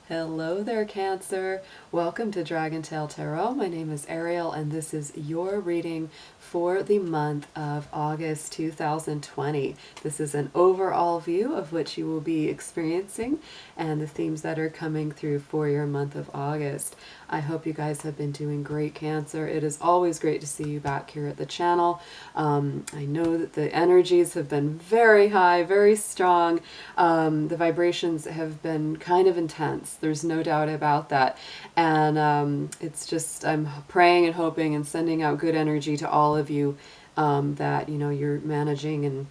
Hello there, Cancer. Welcome to DragonTaleTarot. My name is Ariel, and this is your reading for the month of August 2020. This is an overall view of what you will be experiencing and the themes that are coming through for your month of August. I hope you guys have been doing great, Cancer. It is always great to see you back here at the channel. I know that the energies have been very high, very strong. The vibrations have been kind of intense. There's no doubt about that. And it's just, I'm praying and hoping and sending out good energy to all of you that, you're managing and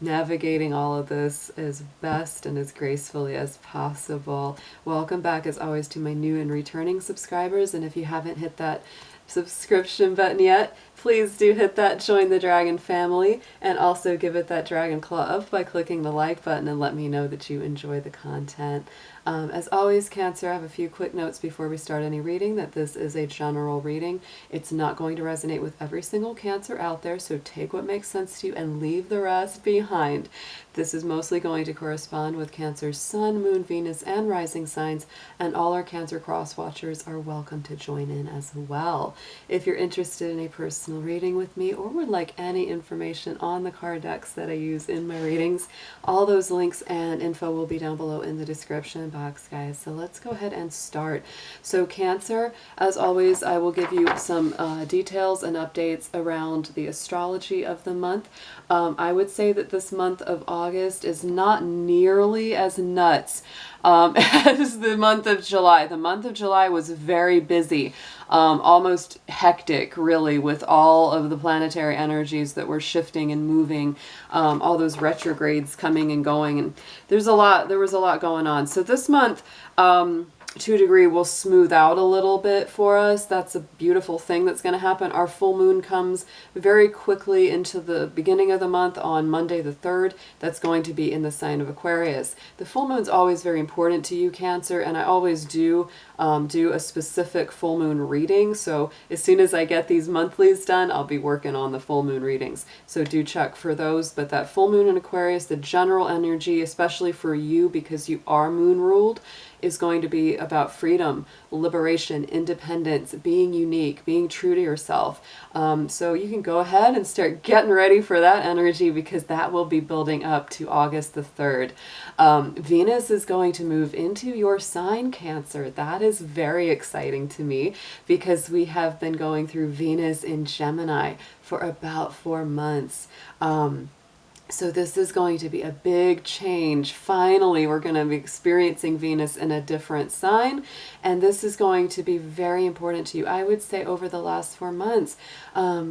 navigating all of this as best and as gracefully as possible. Welcome back, as always, to my new and returning subscribers. And if you haven't hit that subscription button yet, please do hit that join the dragon family, and also give it that dragon claw up by clicking the like button and let me know that you enjoy the content. As always, Cancer, I have a few quick notes before we start any reading, that this is a general reading. It's not going to resonate with every single Cancer out there, so take what makes sense to you and leave the rest behind. This is mostly going to correspond with Cancer's Sun, Moon, Venus, and rising signs, and all our Cancer cross watchers are welcome to join in as well. If you're interested in a personal reading with me, or would like any information on the card decks that I use in my readings, all those links and info will be down below in the description box, guys. So let's go ahead and start. So Cancer, as always, I will give you some details and updates around the astrology of the month. I would say that this month of August is not nearly as nuts as the month of July. The month of July was very busy, almost hectic, really, with all of the planetary energies that were shifting and moving, all those retrogrades coming and going, and there was a lot going on. So this month, to a degree, will smooth out a little bit for us. That's a beautiful thing that's going to happen. Our full moon comes very quickly into the beginning of the month on Monday the 3rd. That's going to be in the sign of Aquarius. The full moon's always very important to you, Cancer, and I always do a specific full moon reading. So as soon as I get these monthlies done, I'll be working on the full moon readings. So do check for those. But that full moon in Aquarius, the general energy, especially for you because you are moon ruled, is going to be about freedom, liberation, independence, being unique, being true to yourself. So you can go ahead and start getting ready for that energy, because that will be building up to August the 3rd. Venus is going to move into your sign, Cancer. That is very exciting to me, because we have been going through Venus in Gemini for about 4 months. So this is going to be a big change. Finally, we're going to be experiencing Venus in a different sign, and this is going to be very important to you, I would say, over the last 4 months,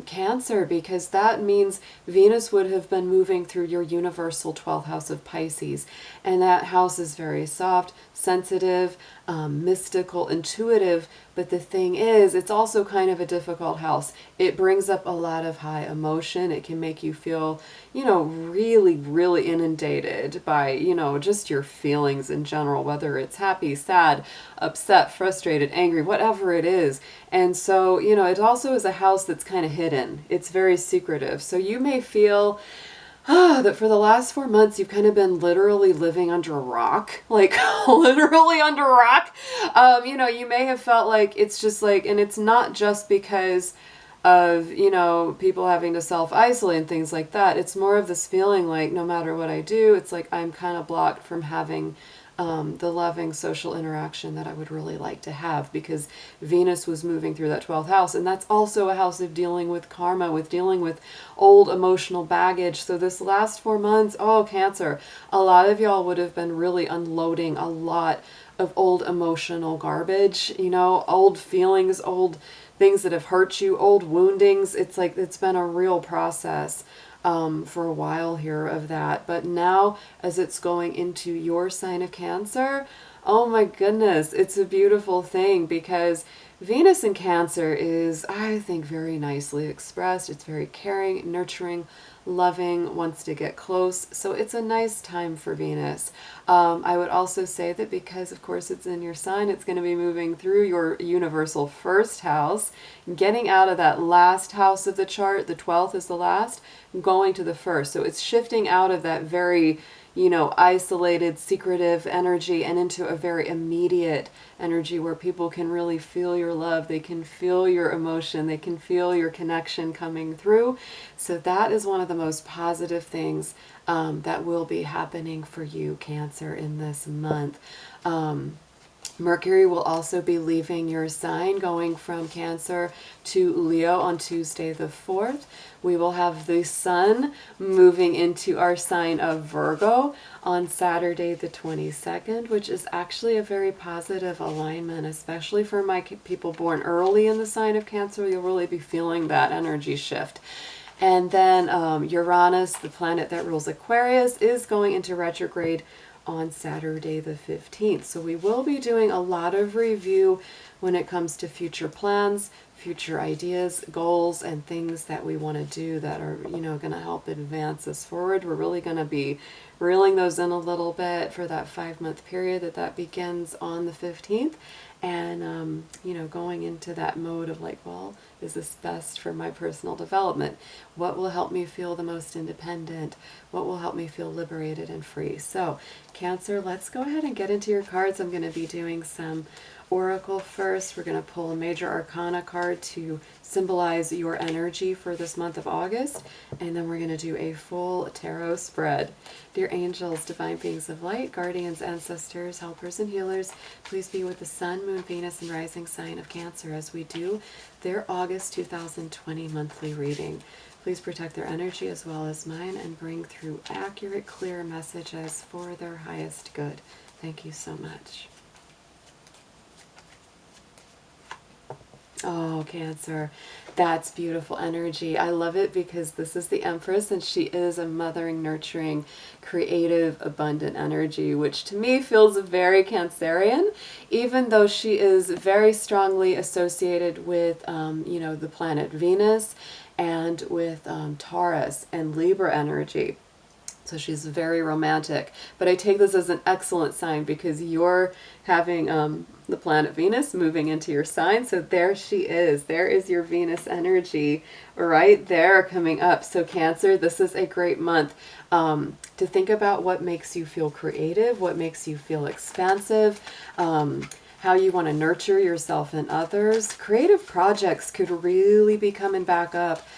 Cancer, because that means Venus would have been moving through your universal 12th house of Pisces, and that house is very soft, sensitive, mystical, intuitive. But the thing is, it's also kind of a difficult house. It brings up a lot of high emotion. It can make you feel, really, really inundated by, just your feelings in general, whether it's happy, sad, upset, frustrated, angry, whatever it is. And so, it also is a house that's kind of hidden. It's very secretive. So you may feel that for the last 4 months, you've kind of been literally living under a rock, like literally under a rock. You may have felt like it's just like, and it's not just because of, people having to self-isolate and things like that. It's more of this feeling like no matter what I do, it's like I'm kind of blocked from having the loving social interaction that I would really like to have, because Venus was moving through that 12th house, and that's also a house of dealing with karma, with dealing with old emotional baggage. So this last 4 months, Cancer, a lot of y'all would have been really unloading a lot of old emotional garbage, old feelings, old things that have hurt you, old woundings. It's like it's been a real process for a while here of that. But now, as it's going into your sign of Cancer, oh my goodness, it's a beautiful thing, because Venus in Cancer is, I think, very nicely expressed. It's very caring, nurturing, loving, wants to get close. So it's a nice time for Venus. I would also say that because, of course, it's in your sign, it's going to be moving through your universal first house, getting out of that last house of the chart. The 12th is the last, going to the first. So it's shifting out of that very, you know, isolated, secretive energy and into a very immediate energy where people can really feel your love. They can feel your emotion. They can feel your connection coming through. So that is one of the most positive things that will be happening for you, Cancer, in this month. Mercury will also be leaving your sign, going from Cancer to Leo on Tuesday the 4th. We will have the Sun moving into our sign of Virgo on Saturday the 22nd, which is actually a very positive alignment, especially for my people born early in the sign of Cancer. You'll really be feeling that energy shift. And then Uranus, the planet that rules Aquarius, is going into retrograde on Saturday the 15th. So we will be doing a lot of review when it comes to future plans, future ideas, goals, and things that we want to do that are, you know, going to help advance us forward. We're really going to be reeling those in a little bit for that 5-month period that begins on the 15th. And, you know, going into that mode of like, well, is this best for my personal development? What will help me feel the most independent? What will help me feel liberated and free? So, Cancer, let's go ahead and get into your cards. I'm going to be doing some Oracle first. We're going to pull a major arcana card to symbolize your energy for this month of August. And then we're going to do a full tarot spread. Dear angels, divine beings of light, guardians, ancestors, helpers, and healers, please be with the Sun, Moon, Venus, and rising sign of Cancer as we do their August 2020 monthly reading. Please protect their energy as well as mine and bring through accurate, clear messages for their highest good. Thank you so much. Oh, Cancer, that's beautiful energy. I love it because this is the Empress and she is a mothering, nurturing, creative, abundant energy, which to me feels very Cancerian, even though she is very strongly associated with, you know, the planet Venus and with Taurus and Libra energy. So she's very romantic. But I take this as an excellent sign because you're having the planet Venus moving into your sign. So there she is. There is your Venus energy right there coming up. So Cancer, this is a great month to think about what makes you feel creative, what makes you feel expansive, how you want to nurture yourself and others. Creative projects could really be coming back up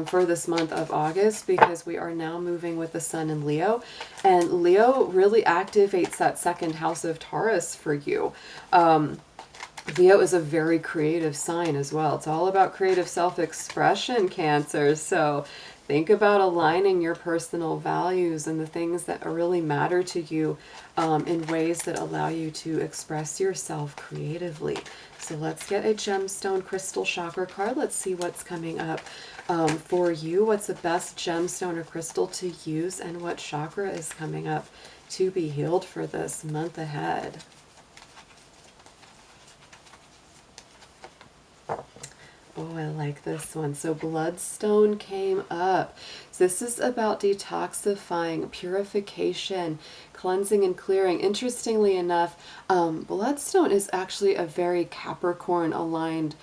for this month of August because we are now moving with the Sun in Leo, and Leo really activates that second house of Taurus for you. Leo is a very creative sign as well. It's all about creative self-expression, Cancer. So think about aligning your personal values and the things that really matter to you in ways that allow you to express yourself creatively. So let's get a gemstone crystal chakra card. Let's see what's coming up for you. What's the best gemstone or crystal to use and what chakra is coming up to be healed for this month ahead. Oh, I like this one. So bloodstone came up. So this is about detoxifying, purification, cleansing and clearing. Interestingly enough, bloodstone is actually a very Capricorn aligned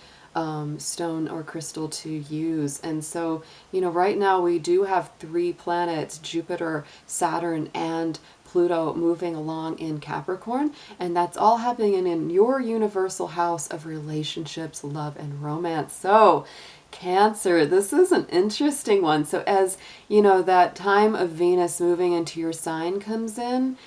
stone or crystal to use. And so, you know, right now we do have 3 planets, Jupiter, Saturn, and Pluto moving along in Capricorn, and that's all happening in your universal house of relationships, love, and romance. So Cancer, this is an interesting one. So as you know, that time of Venus moving into your sign comes in,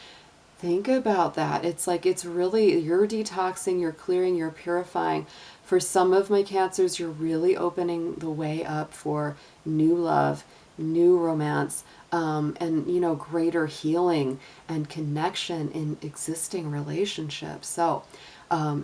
think about that. It's like, it's really, you're detoxing, you're clearing, you're purifying. For some of my Cancers, you're really opening the way up for new love, new romance, and, you know, greater healing and connection in existing relationships. So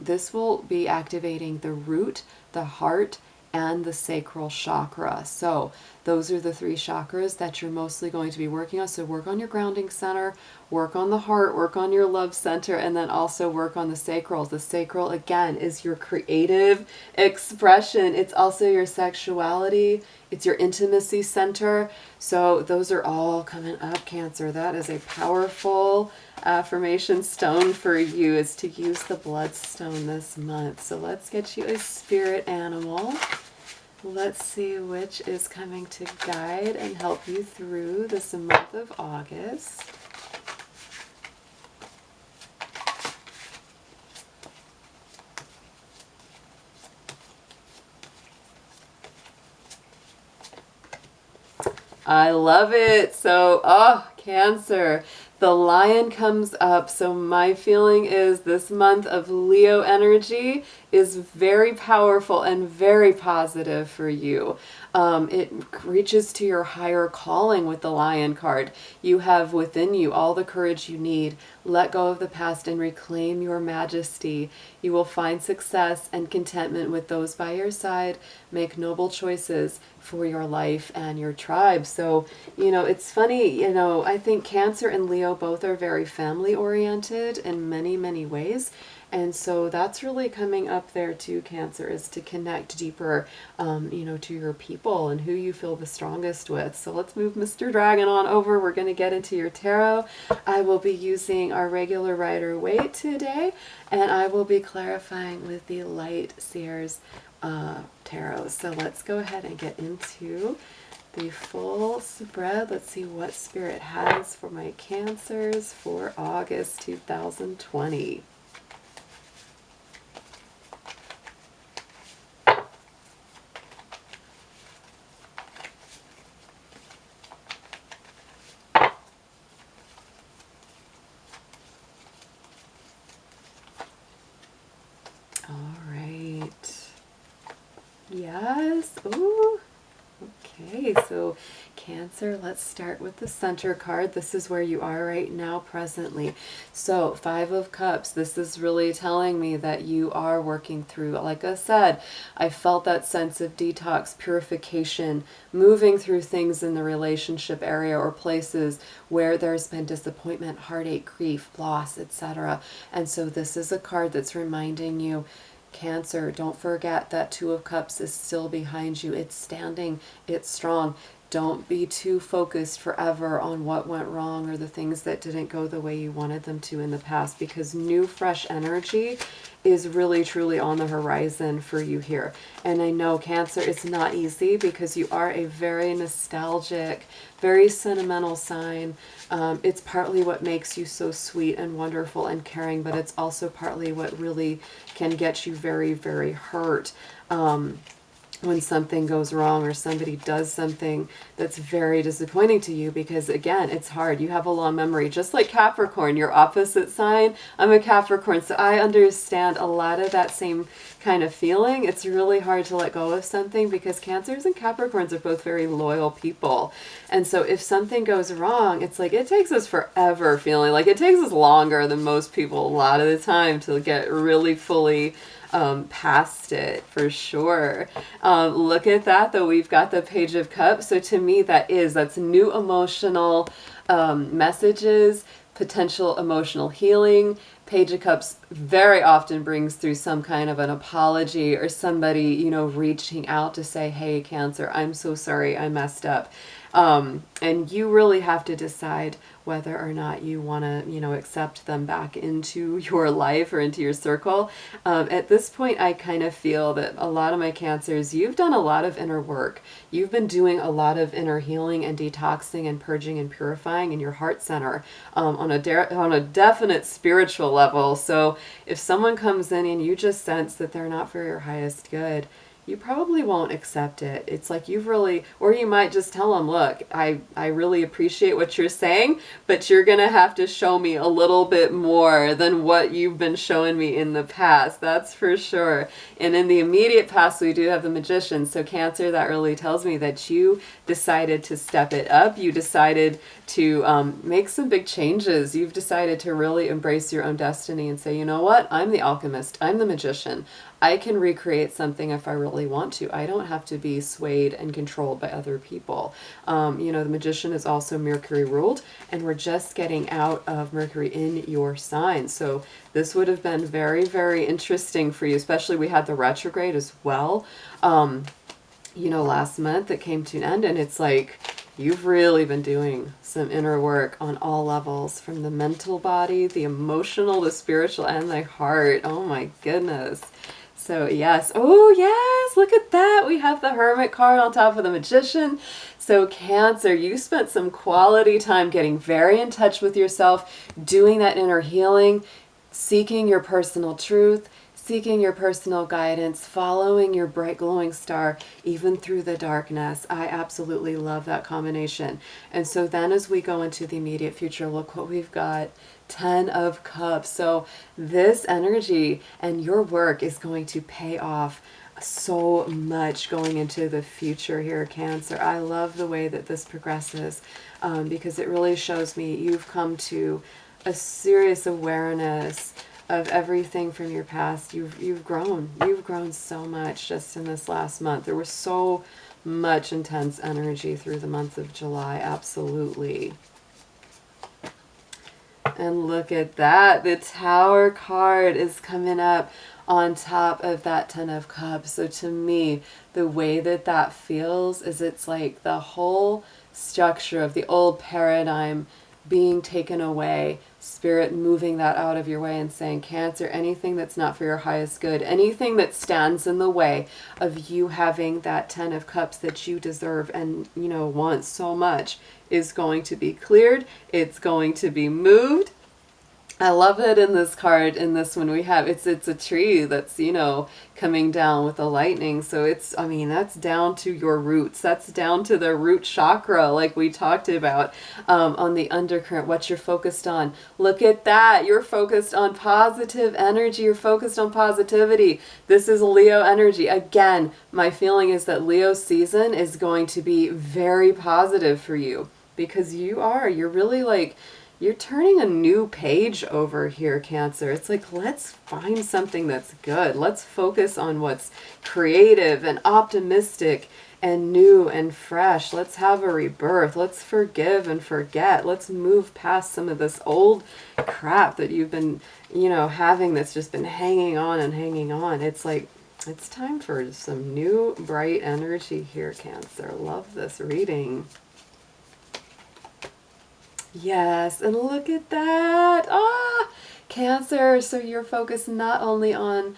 this will be activating the root, the heart, and the sacral chakra. So those are the 3 chakras that you're mostly going to be working on. So work on your grounding center, work on the heart, work on your love center, and then also work on the sacral. The sacral, again, is your creative expression. It's also your sexuality. It's your intimacy center. So those are all coming up, Cancer. That is a powerful affirmation stone for you, is to use the bloodstone this month. So let's get you a spirit animal. Let's see which is coming to guide and help you through this month of August. I love it. So, oh, Cancer. The lion comes up. So my feeling is this month of Leo energy is very powerful and very positive for you. It reaches to your higher calling with the lion card. You have within you all the courage you need. Let go of the past and reclaim your majesty. You will find success and contentment with those by your side. Make noble choices for your life and your tribe. So, it's funny, I think Cancer and Leo both are very family oriented in many, many ways. And so that's really coming up there too, Cancer, is to connect deeper, to your people and who you feel the strongest with. So let's move Mr. Dragon on over. We're going to get into your tarot. I will be using our regular Rider-Waite today, and I will be clarifying with the Light Seers tarot. So let's go ahead and get into the full spread. Let's see what Spirit has for my Cancers for August 2020. All right. Yes. Ooh. Okay, so Cancer, let's start with the center card. This is where you are right now presently. So 5 of Cups, this is really telling me that you are working through, like I said, I felt that sense of detox, purification, moving through things in the relationship area or places where there's been disappointment, heartache, grief, loss, etc. And so this is a card that's reminding you, Cancer, don't forget that 2 of Cups is still behind you. It's standing, it's strong. Don't be too focused forever on what went wrong or the things that didn't go the way you wanted them to in the past, because new, fresh energy is really, truly on the horizon for you here. And I know, Cancer, it's not easy because you are a very nostalgic, very sentimental sign. It's partly what makes you so sweet and wonderful and caring, but it's also partly what really can get you very, very hurt. When something goes wrong or somebody does something that's very disappointing to you, because again, it's hard. You have a long memory, just like Capricorn, your opposite sign. I'm a Capricorn, so I understand a lot of that same kind of feeling. It's really hard to let go of something because Cancers and Capricorns are both very loyal people. And so if something goes wrong, it's like it takes us forever feeling like it takes us longer than most people a lot of the time to get really fully past it, for sure. Look at that, though. We've got the Page of Cups. So to me, that's new emotional messages, potential emotional healing. Page of Cups very often brings through some kind of an apology or somebody, reaching out to say, hey, Cancer, I'm so sorry, I messed up. And you really have to decide whether or not you want to, accept them back into your life or into your circle. At this point, I kind of feel that a lot of my Cancers, you've done a lot of inner work. You've been doing a lot of inner healing and detoxing and purging and purifying in your heart center on a definite spiritual level. So if someone comes in and you just sense that they're not for your highest good, you probably won't accept it. It's like you've really, or you might just tell them, look, I really appreciate what you're saying, but you're going to have to show me a little bit more than what you've been showing me in the past. That's for sure. And in the immediate past, we do have the Magician. So Cancer, that really tells me that you decided to step it up. You decided to make some big changes. You've decided to really embrace your own destiny and say, you know what? I'm the alchemist. I'm the magician. I can recreate something if I really want to. I don't have to be swayed and controlled by other people. The Magician is also Mercury ruled, and we're just getting out of Mercury in your sign. So this would have been very, very interesting for you, especially we had the retrograde as well, last month that came to an end, and it's like, you've really been doing some inner work on all levels, from the mental body, the emotional, the spiritual, and the heart. Oh my goodness. So yes, oh yes, look at that. We have the Hermit card on top of the Magician. So Cancer, you spent some quality time getting very in touch with yourself, doing that inner healing, seeking your personal truth, seeking your personal guidance, following your bright glowing star, even through the darkness. I absolutely love that combination. And so then as we go into the immediate future, look what we've got. 10 of Cups. So this energy and your work is going to pay off so much going into the future here, Cancer. I love the way that this progresses because it really shows me you've come to a serious awareness of everything from your past. You've grown so much just in this last month. There was so much intense energy through the month of July. Absolutely. And look at that, the Tower card is coming up on top of that 10 of Cups. So to me, the way that that feels is it's like the whole structure of the old paradigm being taken away, Spirit moving that out of your way and saying, Cancer, anything that's not for your highest good, anything that stands in the way of you having that 10 of Cups that you deserve and, you know, want so much is going to be cleared. It's going to be moved. I love that in this card, in this one we have, it's a tree that's, you know, coming down with the lightning. So it's, I mean, that's down to your roots. That's down to the root chakra, like we talked about on the undercurrent, what you're focused on. Look at that. You're focused on positive energy. You're focused on positivity. This is Leo energy. Again, my feeling is that Leo season is going to be very positive for you because you're really like, you're turning a new page over here, Cancer. It's like, let's find something that's good. Let's focus on what's creative and optimistic and new and fresh. Let's have a rebirth. Let's forgive and forget. Let's move past some of this old crap that you've been, you know, having that's just been hanging on and hanging on. It's like, it's time for some new bright energy here, Cancer. Love this reading. Yes, and look at that. Cancer. So you're focused not only on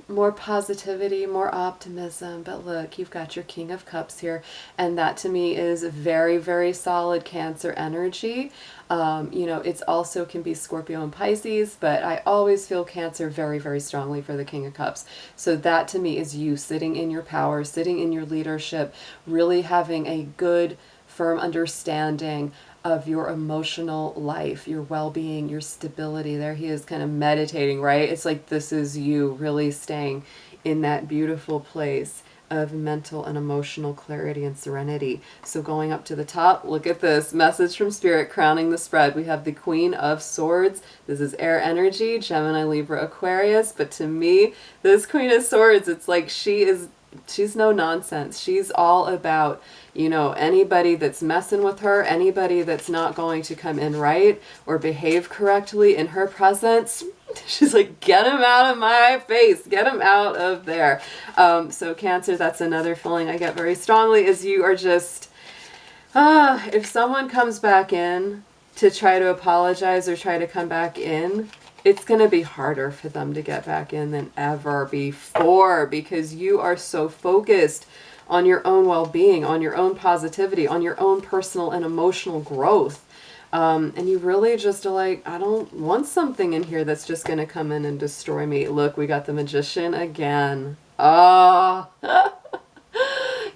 more positivity, more optimism, but look, you've got your King of Cups here, and that to me is very, very solid Cancer energy. You know, it's also can be Scorpio and Pisces, but I always feel Cancer very, very strongly for the King of Cups. So that to me is you sitting in your power, sitting in your leadership, really having a good, firm understanding of your emotional life, your well-being, your stability. There he is kind of meditating, right? It's like this is you really staying in that beautiful place of mental and emotional clarity and serenity. So going up to the top, look at this message from Spirit crowning the spread. We have the Queen of Swords. This is air energy, Gemini, Libra, Aquarius. But to me, this Queen of Swords, it's like she's no nonsense. She's all about, you know, anybody that's messing with her, anybody that's not going to come in right or behave correctly in her presence, she's like, get him out of my face, get him out of there. So Cancer, that's another feeling I get very strongly is you are just, if someone comes back in to try to apologize or try to come back in, it's going to be harder for them to get back in than ever before because you are so focused on your own well-being, on your own positivity, on your own personal and emotional growth. And you really just are like, I don't want something in here that's just going to come in and destroy me. Look, we got the Magician again. Oh,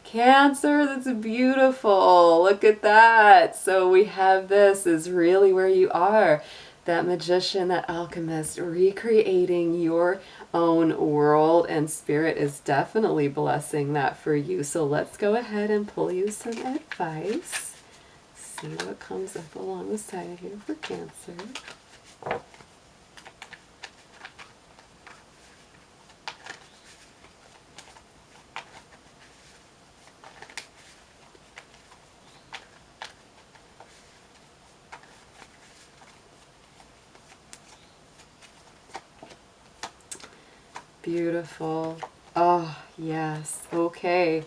Cancer, that's beautiful. Look at that. So we have this is really where you are. That magician, that alchemist, recreating your own world, and Spirit is definitely blessing that for you. So let's go ahead and pull you some advice. See what comes up along the side here for Cancer. Beautiful. Oh, yes. Okay.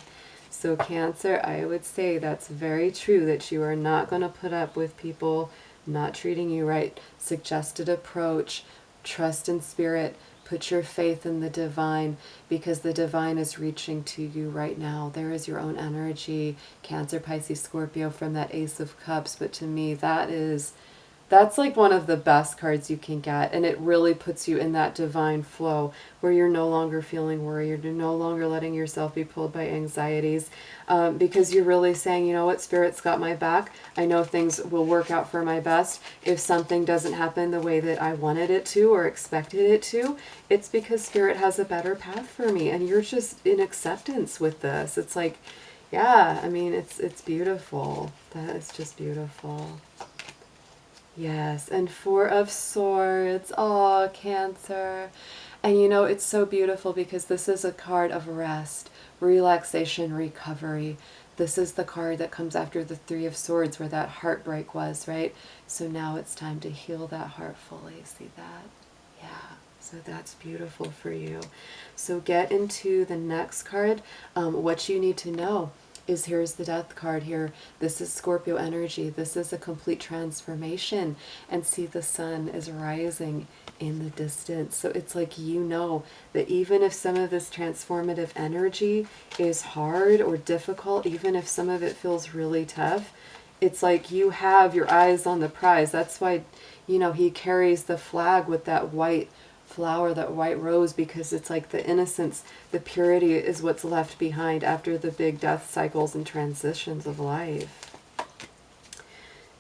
So Cancer, I would say that's very true that you are not going to put up with people not treating you right. Suggested approach, trust in Spirit, put your faith in the divine because the divine is reaching to you right now. There is your own energy, Cancer, Pisces, Scorpio from that Ace of Cups. But to me, that is That's like one of the best cards you can get, and it really puts you in that divine flow where you're no longer feeling worried, you're no longer letting yourself be pulled by anxieties, because you're really saying, you know what, Spirit's got my back. I know things will work out for my best. If something doesn't happen the way that I wanted it to or expected it to, it's because Spirit has a better path for me, and you're just in acceptance with this. It's like, yeah, I mean, it's beautiful. That is just beautiful. Yes, and Four of Swords. Oh, Cancer. And you know, it's so beautiful because this is a card of rest, relaxation, recovery. This is the card that comes after the Three of Swords where that heartbreak was, right? So now it's time to heal that heart fully. See that? Yeah. So that's beautiful for you. So get into the next card. What you need to know is, here's the Death card here. This is Scorpio energy. This is a complete transformation. And see, the sun is rising in the distance. So it's like, you know that even if some of this transformative energy is hard or difficult, even if some of it feels really tough, it's like you have your eyes on the prize. That's why, you know, he carries the flag with that white flower, that white rose, because it's like the innocence, the purity is what's left behind after the big death cycles and transitions of life.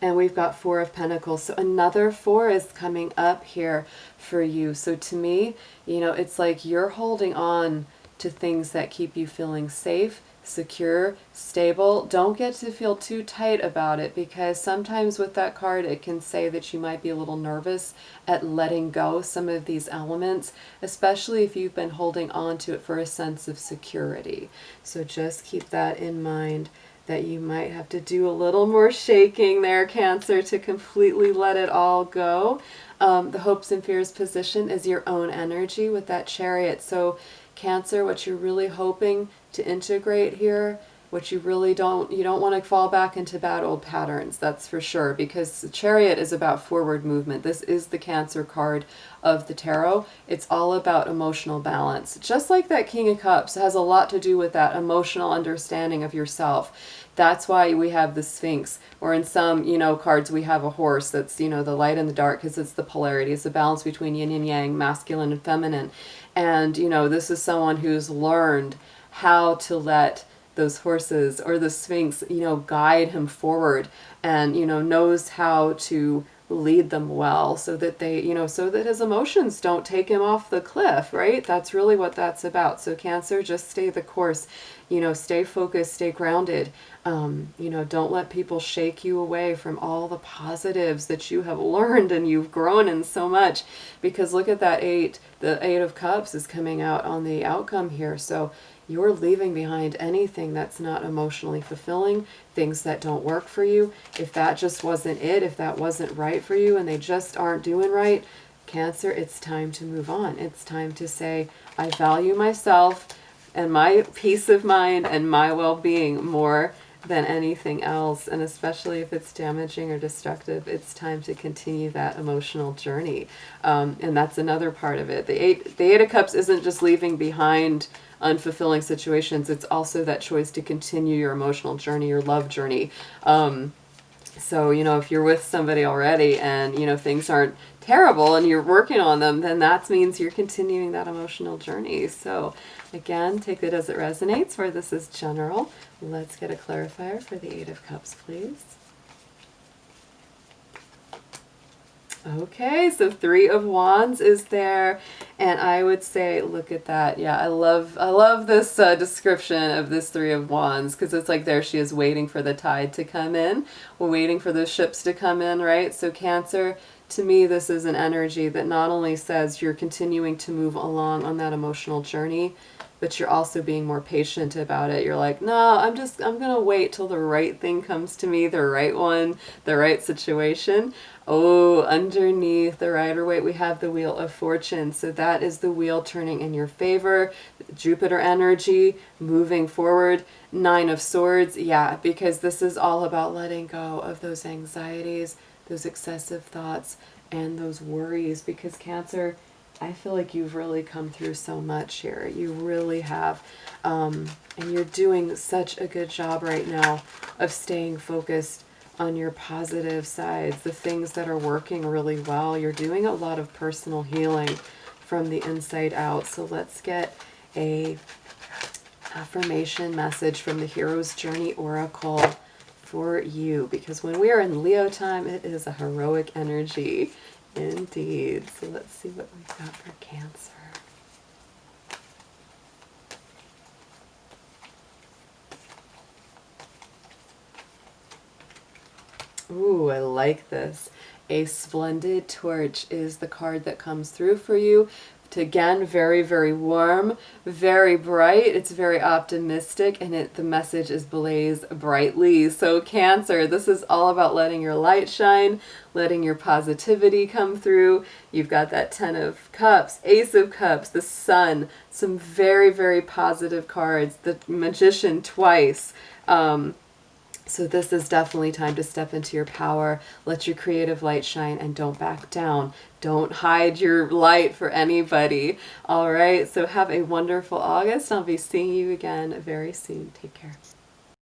And we've got Four of Pentacles. So another four is coming up here for you. So to me, you know, it's like you're holding on to things that keep you feeling safe, secure, stable. Don't get to feel too tight about it, because sometimes with that card it can say that you might be a little nervous at letting go some of these elements, especially if you've been holding on to it for a sense of security. So just keep that in mind, that you might have to do a little more shaking there, Cancer, to completely let it all go. The hopes and fears position is your own energy with that Chariot. So Cancer, what you're really hoping to integrate here, what you really don't want to fall back into bad old patterns, that's for sure, because the Chariot is about forward movement. This is the Cancer card of the tarot. It's all about emotional balance. Just like that King of Cups has a lot to do with that emotional understanding of yourself. That's why we have the Sphinx, or in some, you know, cards we have a horse. That's, you know, the light and the dark, because it's the polarity. It's the balance between yin and yang, masculine and feminine. And, you know, this is someone who's learned how to let those horses or the Sphinx, you know, guide him forward, and, you know, knows how to lead them well, so that they, you know, so that his emotions don't take him off the cliff, right? That's really what that's about. So Cancer, just stay the course, you know, stay focused, stay grounded. You know, don't let people shake you away from all the positives that you have learned and you've grown in so much, because look at that the Eight of Cups is coming out on the outcome here. So you're leaving behind anything that's not emotionally fulfilling, things that don't work for you. If that just wasn't it, if that wasn't right for you and they just aren't doing right, Cancer, it's time to move on. It's time to say, I value myself and my peace of mind and my well-being more than anything else. And especially if it's damaging or destructive, it's time to continue that emotional journey. And that's another part of it. The Eight of Cups isn't just leaving behind unfulfilling situations. It's also that choice to continue your emotional journey, your love journey. So, you know, if you're with somebody already and, you know, things aren't terrible and you're working on them, then that means you're continuing that emotional journey. So again, take it as it resonates, where this is general. Let's get a clarifier for the Eight of Cups, please. Okay, so Three of Wands is there, and I would say, look at that. Yeah, I love this description of this Three of Wands, because it's like there she is waiting for the tide to come in. We're waiting for the ships to come in, right? So Cancer, to me, this is an energy that not only says you're continuing to move along on that emotional journey, but you're also being more patient about it. You're like, no, I'm going to wait till the right thing comes to me, the right one, the right situation. Oh, underneath the Rider-Waite, we have the Wheel of Fortune. So that is the wheel turning in your favor. Jupiter energy, moving forward. Nine of Swords, yeah, because this is all about letting go of those anxieties, those excessive thoughts, and those worries. Because Cancer, I feel like you've really come through so much here. You really have. And you're doing such a good job right now of staying focused on your positive sides, the things that are working really well. You're doing a lot of personal healing from the inside out. So let's get a affirmation message from the Hero's Journey Oracle for you, because when we are in Leo time, it is a heroic energy indeed. So let's see what we've got for Cancer. Ooh, I like this. A Splendid Torch is the card that comes through for you. Again, very, very warm, very bright. It's very optimistic, and the message is blaze brightly. So Cancer, this is all about letting your light shine, letting your positivity come through. You've got that Ten of Cups, Ace of Cups, the Sun, some very, very positive cards. The Magician twice. So this is definitely time to step into your power, let your creative light shine, and don't back down. Don't hide your light for anybody. All right, so have a wonderful August. I'll be seeing you again very soon. Take care.